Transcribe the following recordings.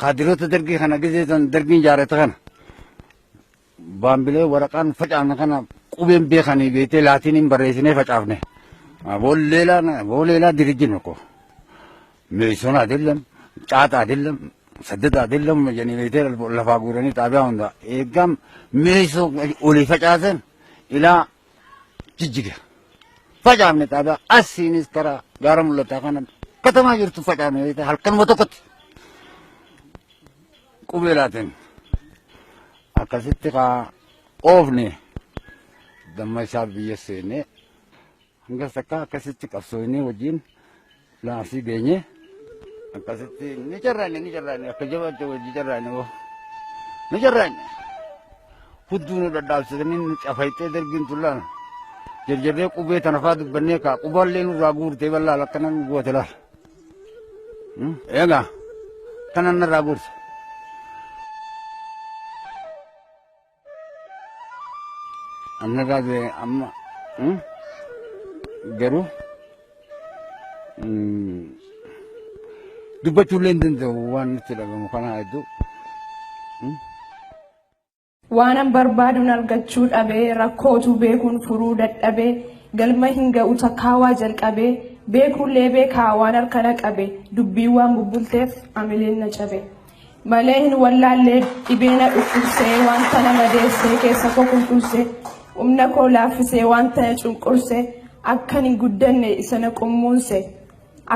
قادرات درجي خنا جزيزان درجين جارت خنا بامبلي ورقان فجأة خنا قوبين بيخاني بيتي لاتينين بريسيني فجأة بوليلا درجينكو ميسون أدلهم شات أدلهم سدد أدلهم يعني بيتي لفاقورني تابع هوندا إيجام ميسو أولي فجأة إلى جيجي فجأة من تابع أسينيس كرا غارم الله تاكنا كتما يرتو فجأة من بيتي هالكن متوقت قبيلاتين أكاسيتك أوفني دم يساب بيسيني هنگا سكا أكاسيتك أفسويني وجين لا أسي بيني أكاسيتي نجراني أكجوا جو نجراني و نجراني فدونا دال سكنين أفايتة درجين تولان جرجري قبيلة تنفاد بنيكا قبال لينو راغور تبلا لكنن قوتلا إيجا كنن راغور أنا قاعد أما جرو دبتو لندن ده وان تلا بمكانه هيدو وانا بربادو نرجعود أبي ركوتو بيكون فرود أبي قلما هنجا وتكاوا جلك أبي بيكون لبي كاوانا الكنك أبي دبيوان ببلتف عملين نجابي مالين ولا لب إبينا أفرسي وانتنا مدرسي كيسكو كنتوسي umna ko laafisee waan ta'e cunqursee akka hin guddanne isana qommuunse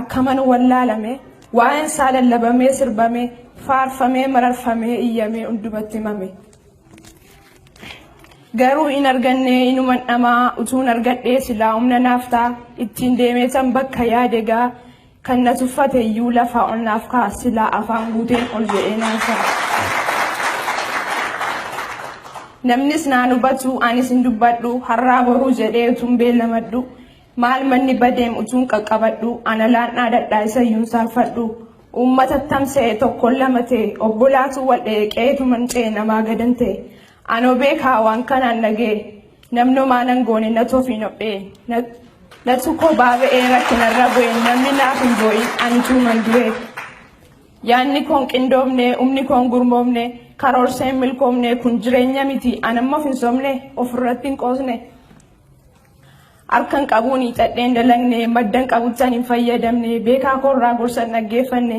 akkaman wallaalame waan isaa lallabamee sirbamee faarfamee mararfamee iyyamee hundumatti himame garuu in arganne inuman dhamaa utuun argadhee silaa humna naaftaa ittiin deemeetan bakka yaadegaa kan na tuffate iyyuu lafaa ol naaf kaa silaa afaan guuteen ol jedhee naansaa namnis naanu batu anis indubbadhu harraa boruu jedhee utuun beellamadhu maal manni badeem utuun qaqqabadhu ana laannaa dadhaa isa iyyuun saalfadhu uummata tamsa'e tokkoon lama ta'e obbolaatu wal dheeqeetu mancee namaa gadan ta'e anoo beekaa waan kanaan dhagee namnumaa nan goone na toofiin hodhee na tukkoo baaba'ee rakkinarra bu'e namni naaf hin boo'in ani tuuman du'e yaanni koon qindoomne umni koon gurmoomne karoorsen milkoomne kun jireenya miti anamma finsomne ofirratti hin qoosne harkan qabuun hidhadheen dalagne maddan qabuttan hin fayyadamne beekaa koorraa gorsan dhaggeeffanne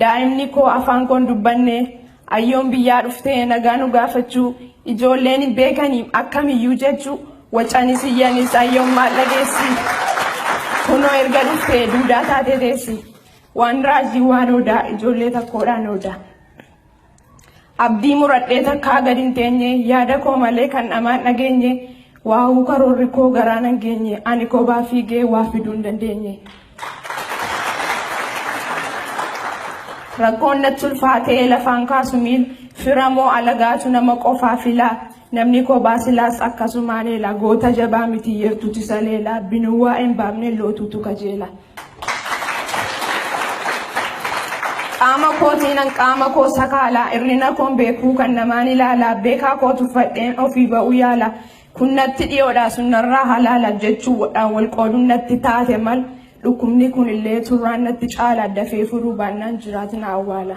daa'imni koo afaan koon dubbanne ayyoon biyyaa dhuftee nagaa nu gaafachuu ijoolleen hin beekanii akkamiyyuu jechuu wacanis iyyanis ayyoon maal dhageessi kunoo erga dhuftee duudaa taatee teessi waan raajii waan odaa ijoollee takkoodhaan odaa abdii muradhee takkaa gad hin teenye yaada koo malee kan namaan dhageenye waa'uu karoorri koo garaa nan geenye ani kophaa fiigee waa fiduu hin dandeenye rakkoon natti ulfaatee lafaan kaasu miil firamoo alagaatu nama qofaa filaa namni kophaa silaas akkasumaan eela goota jabaa miti yertuuti saleela binuwaa hin baafne lootuutu kajeela qaama kootiin qaama koo sakaala irrina koon beekuu kan namaan ilaala beekaa koo tuffadheen ofii ba'uu yaala kun natti dhiyoodha sunnarraa halaala jechuudhaan wal qooduun natti taate mal dhukkubni kun illee turraan natti caala dafee furuu baannaan jiraatina awwaala.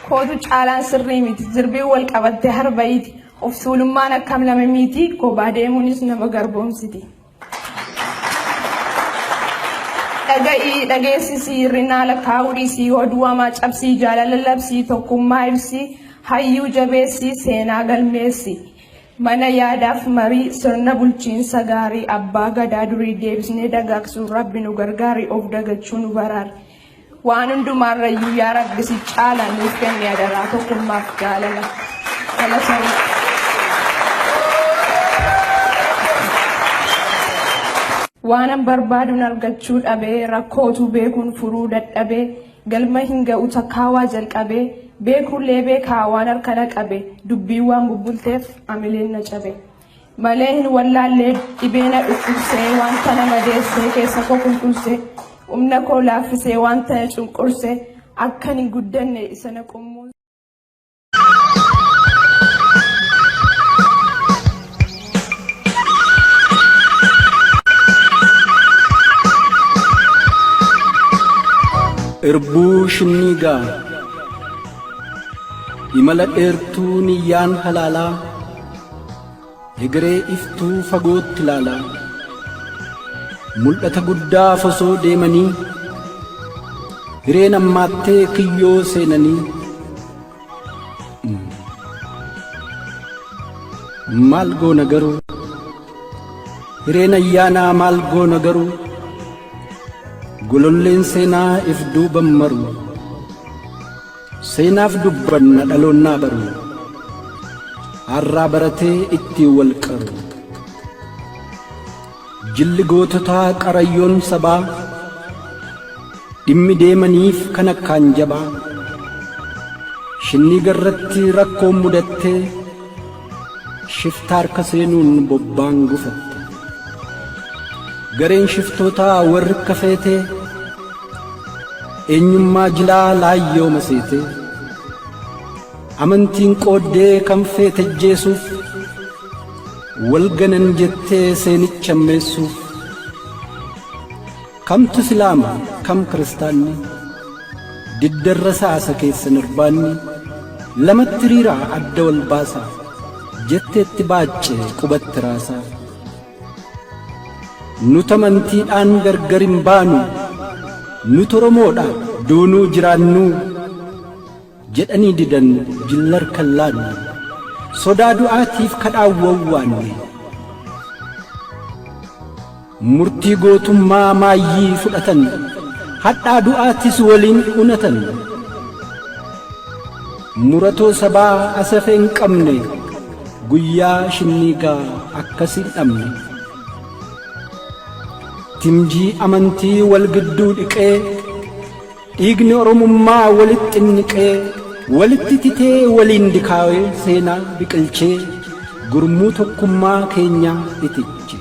kootu caalaan sirrii miti jirbii wal qabattee harba'iiti of tuulummaan akkam lama miti kophaa deemuunis nama garboomsiti. dhaga'ii dhageessisii rinaa lakkaa'uudhiisii oduu hamaa cabsii jaalala labsii tokkummaa ibsii hayyuu jabeessii seenaa galmeessi mana yaadaaf marii sirna bulchiinsa gaarii abbaa gadaa durii deebisnee dagaagsuun rabbi nu gargaari of dagachuu nu baraari waan hundumaarrayyuu yaa rabbisi caalaan nuuf kenne adaraa tokkummaaf jaalala. waanan barbaaduun argachuu dhabee rakkootu beekuun furuu dadhabee galma hin ga'u takkaawaa jalqabee beekuullee beekaa waan harkana qabe dubbii waan bubbulteef amileen na cabe malee hin wallaallee dhibeena dhukkubsee wanta nama deessee keessa koo qulqulsee humna koo laaffisee wanta na cunqursee akkan hin guddanne isa na qommuun. irbuu shinniigaa imala dheertuu niyyaan halaalaa egeree iftuu fagootti ilaalaa mul'ata guddaa fosoo deemanii hireen ammaattee kiyyoo seenanii maal goona garuu hireen ayyaanaa maal goona garuu gololleen seenaa if duuban maru seenaaf dubbanna dhaloonnaa baru harraa baratee ittiin wal qaru jilli goototaa qarayyoon sabaa dhimmi deemaniif kan akkaan jabaa shinnii garratti rakkoon mudattee shiftaa harka seenuun bobbaan gufatte gareen shiftootaa warri kafeetee eenyummaa jilaa laayyoo maseete amantiin qooddee kan feete jeesuuf wal ganan jettee seenicha ammeessuuf kamtu islaama kam kiristaanni diddarra saasa keessan irbaanni lamatti hiriiraa adda wal baasaa jetteetti baacce qubatti raasaa nuti amantiidhaan gargar hin baanu nuti oromoodha doonuu jiraannu jedhanii didan jillar kallaannu sodaa du'aatiif kadhaawwawwaanne murtii gootummaa maayyii fudhatan hadhaa du'aatis waliin unatan muratoo sabaa asafee hin qabne guyyaa shinniigaa akkasiin dhabne timjii amantii wal gidduu dhiqee dhiigni oromummaa walitti niqee walitti titee waliin dikaawee seenaa biqilchee gurmuu tokkummaa keenyaa itiche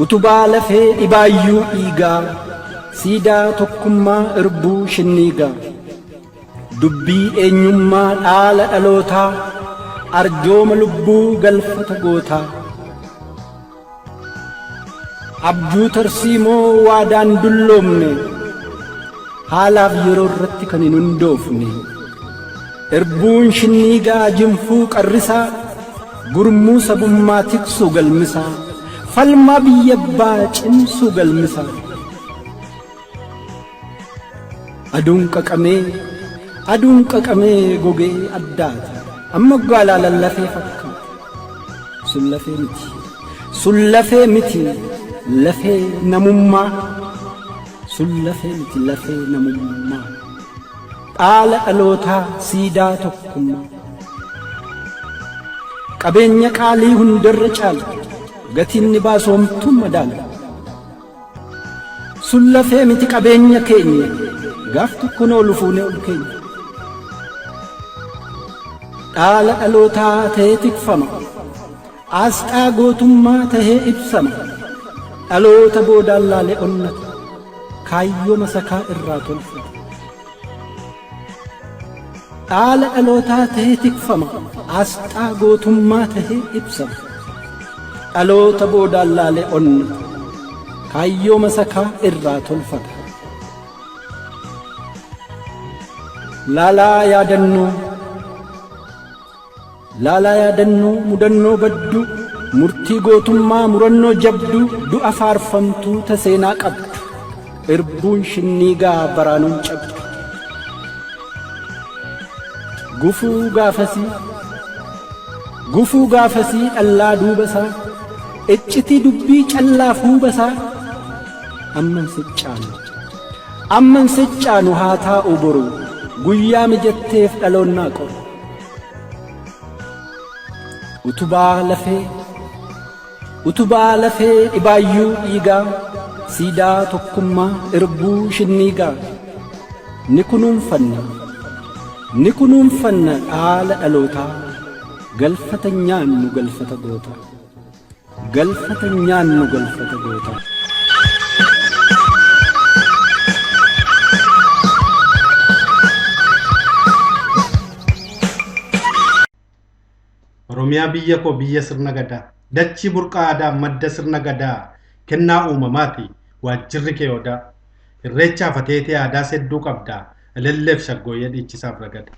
utubaa lafee dhibaayyuu dhiigaa siidaa tokkummaa irbuu shinniigaa dubbii eenyummaa dhaala dhalootaa arjooma lubbuu galfata gootaa abjuu tarsiimoo waadaan dulloomne haalaaf yeroo irratti kan hin hundoofne irbuun shinniigaa jinfuu qarrisaa gurmuu sabummaa tiksuu galmisaa falmaa biyya abbaa cimsuu galmisaa aduun qaqamee gogee addaata amma gaalaa lallafee fakkaata sun lafee miti lafee namummaa dhaala dhalootaa siidaa tokkummaa qabeenya qaalii hundarra caala gatiin ni baasoomtuun madaala sun lafee miti qabeenya keenya gaaf tokko noo lufuunee ol keenya dhaala dhalootaa ta'ee tikfama asxaa gootummaa tahee ibsama dhaloota boodaan laalee onnata kaayyoo masakaa irraa tolfata dhaala dhalootaa tahee tikfama asxaa gootummaa tahee ibsama dhaloota boodaan laalee onnata kaayyoo masakaa irraa tolfata laalaa yaadannoo mudannoo baddu murtii gootummaa murannoo jabdu du'a faarfamtuu ta seenaa qabdu irbuun shinniigaa baraanuun cabdu gufuu gaafasii dhallaa duubasaa iccitii dubbii callaaf huubasaa amman siccaanu haa taa'u boru guyyaa mijatteef dhaloonnaa qoru utubaa lafee dhibaayyuu dhiigaa siidaa tokkummaa irbuu shinniigaa ni kunuunfanna dhaala dhalootaa galfata nyaannu galfata gootaa Oromiyaa biyya koo biyya sirna gadaa dachii burqaa aadaa madda sirna gadaa kennaa uumamaati waajjirri kee odaa irreechaa fateetee aadaa sedduu qabdaa elelleef shaggooyyee dhiichisaaf ragada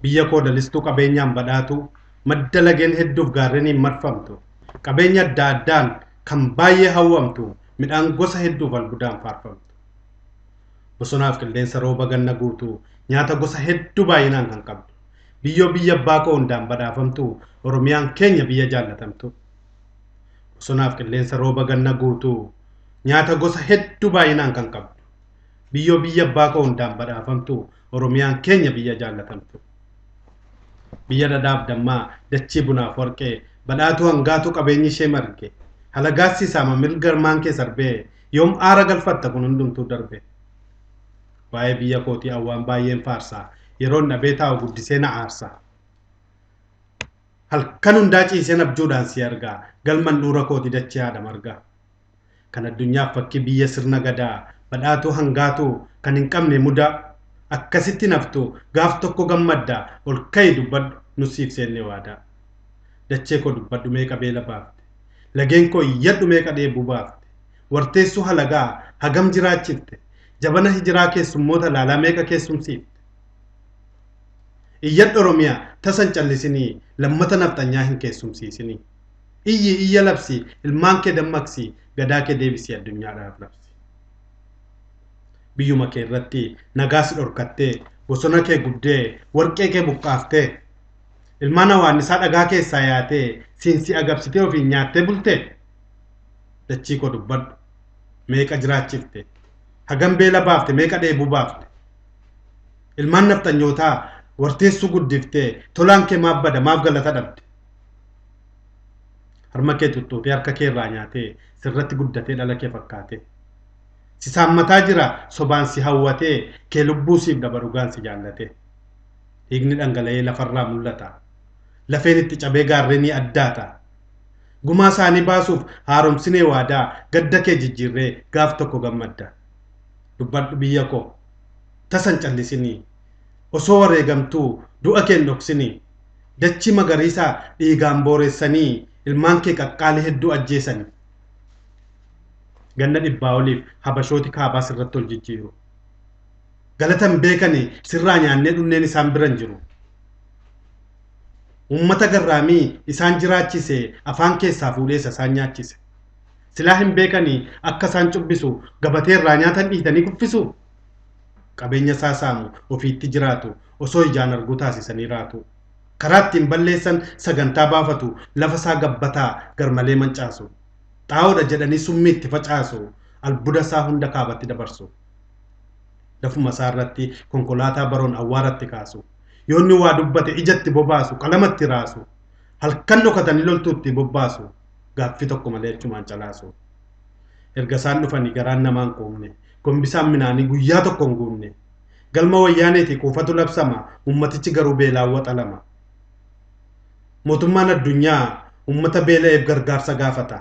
biyya koo lalistuu qabeenyaan badhaatu madda lageen hedduuf gaarreniin marfamtu qabeenya adda addaan kan baay'ee hawwamtu midhaan gosa hedduuf albuudaan faarfamtu bosonaaf qilleensa rooba ganna guutuu nyaata gosa hedduu baay'inaan kan qabdu biyya abbaa koo hundaan badhaafamtu oromiyaan keenya biyya jaallatamtu bosonaaf qilleensa rooba ganna guutuu nyaata gosa hedduu baay'inaan kan qabdu biyya abbaa koo hundaan badhaafamtu oromiyaan keenya biyya jaallatamtu biyya dhadhaaf dammaa dachii bunaaf warqee badhaatu hangaatu qabeenyi ishee marge halagaassi saama milgarmaan kee sarbee yoom aara galfatta kun hundumtuu darbe waa'ee biyya kootii awwaan baay'een faarsaa yeroon dhabee taa'u guddisee na aarsaa halkan hundaa ciiseen abjuudhaan si argaa galman dhuura kootii dachee haadha margaa kan addunyaaf fakkii biyya sirna gadaa badhaatuu hangaatu kan hin qabne mudaa akkasitti naftu gaaf tokko gammaddaa ol ka'i dubbadhu nusiif seenne waadaa dachee koo dubbadhu meeqa beela baafte lageen koo iyyadhu meeqa dheebuu baafte warteessuu halagaa hagam jiraachifte jabana hijiraa keessummoota laalaa meeqa keessumsiifte iyyadhu oromiyaa tasan callisinii lammata nafxanyaa hin keessumsiisinii iyya labsi ilmaan kee dammaqsi gadaa kee deebisi addunyaadhaaf labsi biyyuma kee irratti nagaas dhorkattee bosona kee gubdee warqee kee buqqaaftee ilmaan hawaannisaa dhagaa keessaa yaatee siinsi agabsitee ofiin nyaattee bultee dachii koo dubbadhu meeqa jiraachifte hagam beela baafte meeqa dheebuu baafte ilmaan nafxanyootaa warteessuu guddiftee tolaan kee maaf bada maaf galata dhabde harma kee tuttuutee harka kee irraa nyaatee sirratti guddatee dhala kee fakkaatee si saammataa jira sobaan si hawwatee kee lubbuu siif dhaba dhugaan si jaallatee dhiigni dhangala'ee lafarraa mul'ata lafeen itti cabee gaarreenii addaata gumaa isaanii baasuuf haaromsinee waadaa gadda kee jijjiirree gaaf tokko gammadda dubbadhu biyya koo tasan callisinii osoo wareegamtuu du'a kee dhoksinii dachii magariisaa dhiigaan booressanii ilmaan kee qaqqaalee hedduu ajjeesanii ganna dhibbaa oliif habashooti kaabaa sirratti ol jijjiiru galatan beekanii sirraa nyaannee dhunneen isaan biran jiru ummata garraamii isaan jiraachise afaan keessaa fuudhee isaan nyaachise silaa hin beekanii akka isaan cubbisu gabatee irraa nyaatan dhiitanii kuffisu qabeenya isaa saamu ofiitti jiraatu osoo ijaan arguu taasisanii raatu karaa ittiin balleessan sagantaa baafatu lafa isaa gabbataa garmalee mancaasu xaa'oodha jedhanii summii itti facaasu albuuda isaa hunda kaabatti dabarsu lafuma isaa irratti konkolaataa baroon awwaaratti kaasu yoonni waa dubbate ijatti bobaasu qalamatti raasu halkan dhokatanii loltuutti bobbaasu gaaffii tokko malee achumaan calaasu erga isaan dhufanii garaan namaan quumne gombisaan minaanii guyyaa tokko hin guumne galma wayyaaneeti kuufatu labsama ummatichi garuu beelaan waxalama mootummaan addunyaa ummata beela'eef gargaarsa gaafata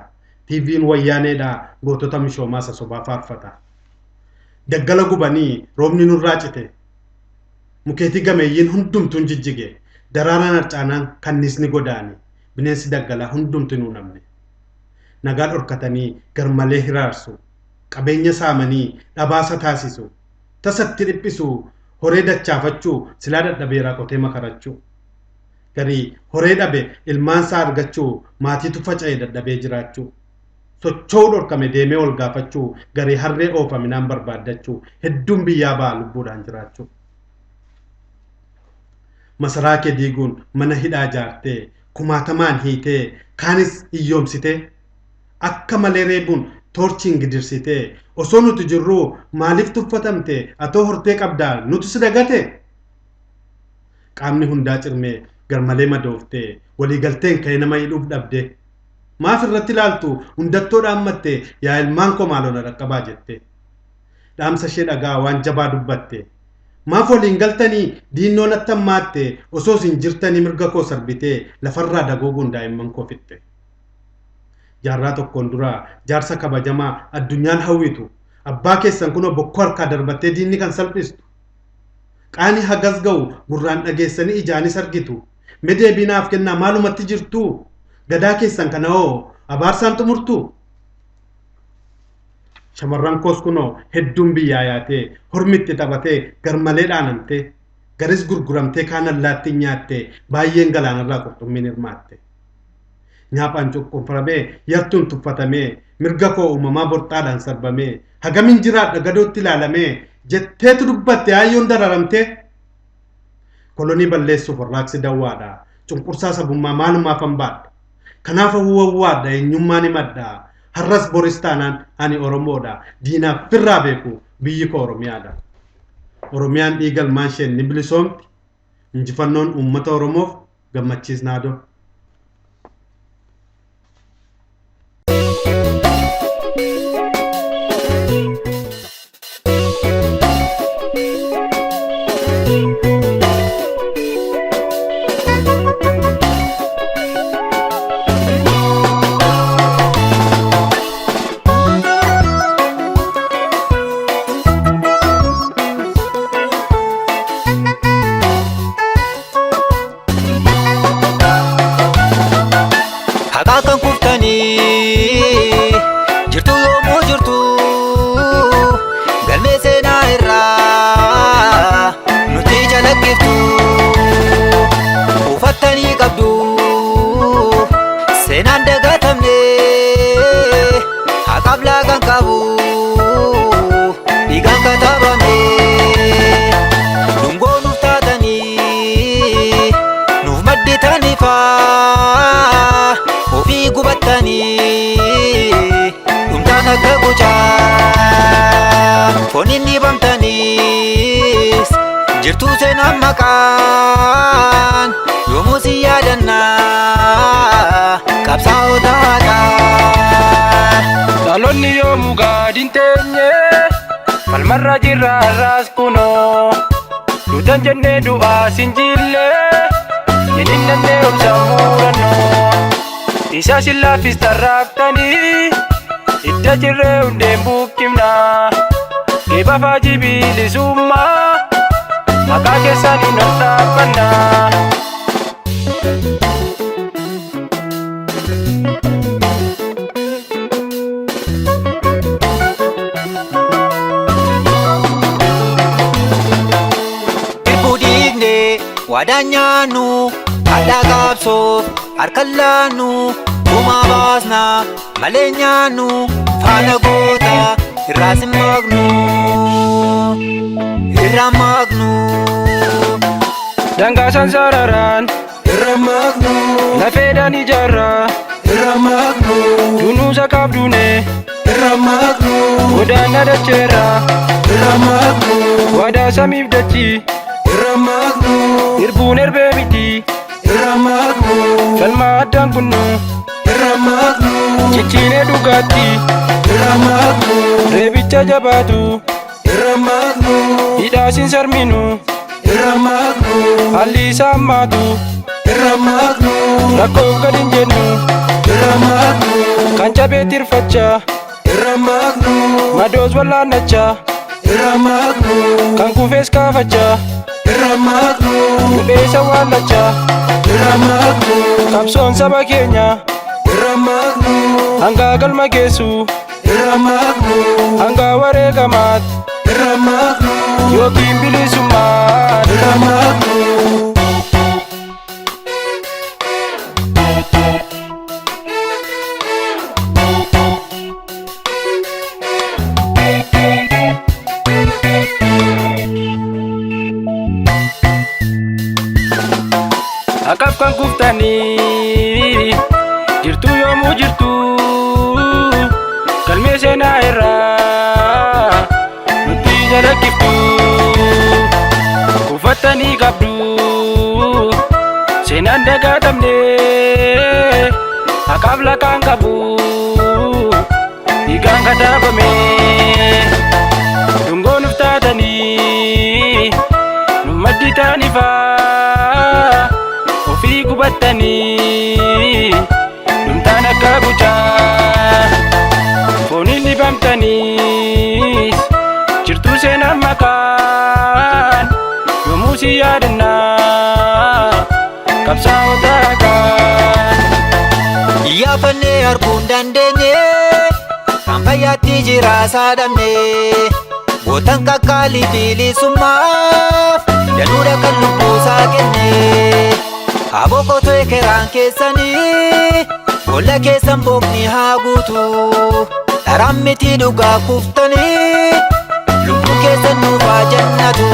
TV'n wayyaaneedha gootota mishoomaa sobaa faarfata daggala gubanii roobni nurraa cite mukeetii gameeyyiin hundumtuun jijjige daraaraan harcaanaan kannisni godaani bineensi daggalaa hundumtu nuu namne nagaa dhorkatanii garmalee hiraarsu qabeenya saamanii dhabaasa taasisu tasatti dhiphisu horee dachaafachuu silaa dadhabeeraa qotee makarachuu garii horee dhabe ilmaan isaa argachuu maatiitu faca'ee dadhabee jiraachuu socho'uu dhorkame deemee ol gaafachuu garii harree oofaminaan barbaaddachuu hedduun biyyaa ba'a lubbuudhaan jiraachuu masaraa kee diiguun mana hidhaa jaartee kumaatamaan hiitee kaanis iyyoomsitee akka malee reebuun toorchiin gidirsitee osoo nuti jirruu maaliif tuffatamte atoo hortee qabdaa nuti si dagate qaamni hundaa cirmee garmalee madooftee waliigalteen ka'ee nama hidhuuf dhabde maaf irratti ilaaltu hundattoo dhaammatte yaa ilmaan koo maalona dhaqqabaa jette dhaamsa ishee dhagaa waan jabaa dubbatte maaf waliin galtanii diinnoon attammaatte osoo isin jirtanii mirga koo sarbitee lafarraa dagooguun daa'imman koo fixxe jaarraa tokkoon duraa jaarsa kabajamaa addunyaan hawwitu abbaa keessan kunoo bokkoo harkaa darbattee diinni kan salphistu qaanii hagas ga'u gurraan dhageessanii ijaanis argitu medeebinaaf kennaa maalumatti jirtu gadaa keessan kana hoo abaarsaan xumurtu shamarran koos kunoo hedduun biyyaa yaatee hormitti taphatee garmalee dhaanamtee garis gurguramtee kaan allaatti nyaattee baay'een galaanarraa qurxummiin hirmaatte. Nyaaphaan cunqurfamee yartuun tuffatamee mirga koo uumamaa borxaadhaan sarbamee hagamin jiraadha gadootti ilaalamee jetteetu dubbatte hayyoon dararamtee. Kolonii balleessuuf warraaqsi dawwaadha cunqursaa sabummaa maalumaaf hambaadha. Kanaaf hawwaadha eenyummaan himadha har'as boris taanaan ani oromoodha diinaaf firraa beeku biyyi koo oromiyaadha. Oromiyaan dhiigalmaan isheen ni bilisoomti injifannoon uummata oromoof gammachiisnaadoo. Foninni bamtanis jirtu seenaan maqaan yoomuu si yaadannaa qabsaa'otaadha. Dhaloonni yoomuu gaadiin teenye falmarra jirra har'aas kunoo duutan jennee du'aa sin jille hininnannee obsaan muurannoo isa sin laaffis tarraaftanii idda jirree hundeen buqqifnaa. Keba faji bilisumma maka geessan hin dhaabanna. Irbu diigne waadaan nyaannu adda qabsoof harkaan laannu gumaa baasna malee nyaannu faana goota. Irramagnu Dangasan sararan Irramagnu Lafedan ijarra Irramagnu Dunusa kabdune Irramagnu Godana dachera Irramagnu Wada samif dachi Irramagnu Irbun erbe miti Irramagnu Falma addan kunnu Irramagnu Ciccine dugatti Irramagnu Rebicha jabatu Irramagnu Hidhaasin sarminu Irramagnu Halli sammatu Irramagnu Rakkoof gadin jennu Irramagnu Kan cabee tirfacha Irramagnu Madoos wallaannacha Irramagnu Kan kufees kaafacha Irramagnu Dubeessa waallacha Irramagnu Qabsoon saba keenya Irramagnu hanga galma geessu Irramagnu hanga wareegamaat Irramagnu yookiin bilisummaat. Irramagnu Akaf kan kuftanii jirtu yoomuu jirtu galmee seenaa irraa nutti jalakkiftu kufattanii qabdu seenaan dagaatamne akaaf lakaan qabu dhiigaan kataabame dungoon uftaatanii nu maddi taanifaa ofii gubattanii dhumtaan akka gucaa fooniin dhibamtaniis jirtu seenaan maqaan yoomuu si yaadannaa qabsaa'otaa kan Yaafannee arguun dandeenye ammayyaatti jira saadamne gootan kakkaali bilisummaaf danuudha kan lubbuusaa kenne abokotoo ekeraan keessanii bolla keessan bookni haa guutu dharaan miti dhugaa kuftanii lubbuu keessan nuufaa jannatu.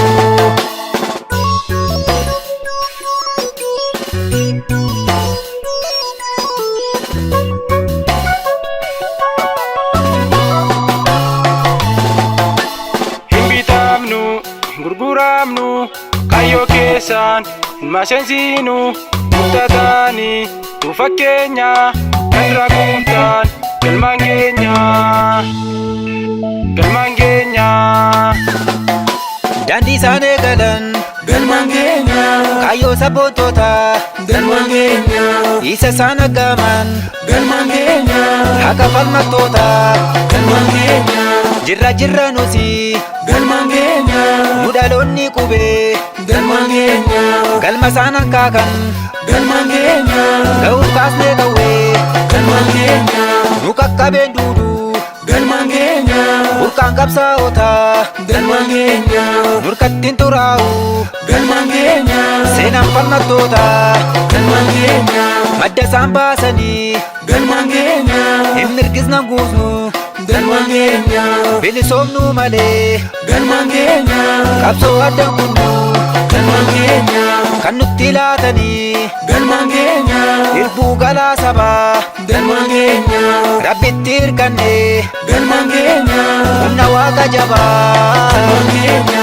gurguramnu kayyoo keessaan masensinu murtatani tu fakkeenya kan rakuntaan galmaan keenya daandii isaan eegalan galmaan keenya kayyoo sabboontota galmaan keenya isa isaan aggaman galmaan keenya haqa falmattoota galmaan keenya jirra nuti galmaan keenya mudaloonni qubee galmaan keenya galma isaan hankaakan galmaan keenya ga'uuf kaasnee qawwee galmaan keenya nu qaqqabeen duuduu galmaan keenya burqaan qabsaa'oota galmaan keenya nurkattiin xuraa'u galmaan keenya seenaan falmattoota galmaan keenya madda isaan baasanii galmaan keenya hin mirgisnan guusnu galmaan keenya bilisoomnu malee galmaan keenya qabsoo addaan kunnu galmaan keenya kan nutti laatanii galmaan keenya irbuu galaa sabaa galmaan keenya rabbitti hirkanne galmaan keenya humna waaqa jabaa galmaan keenya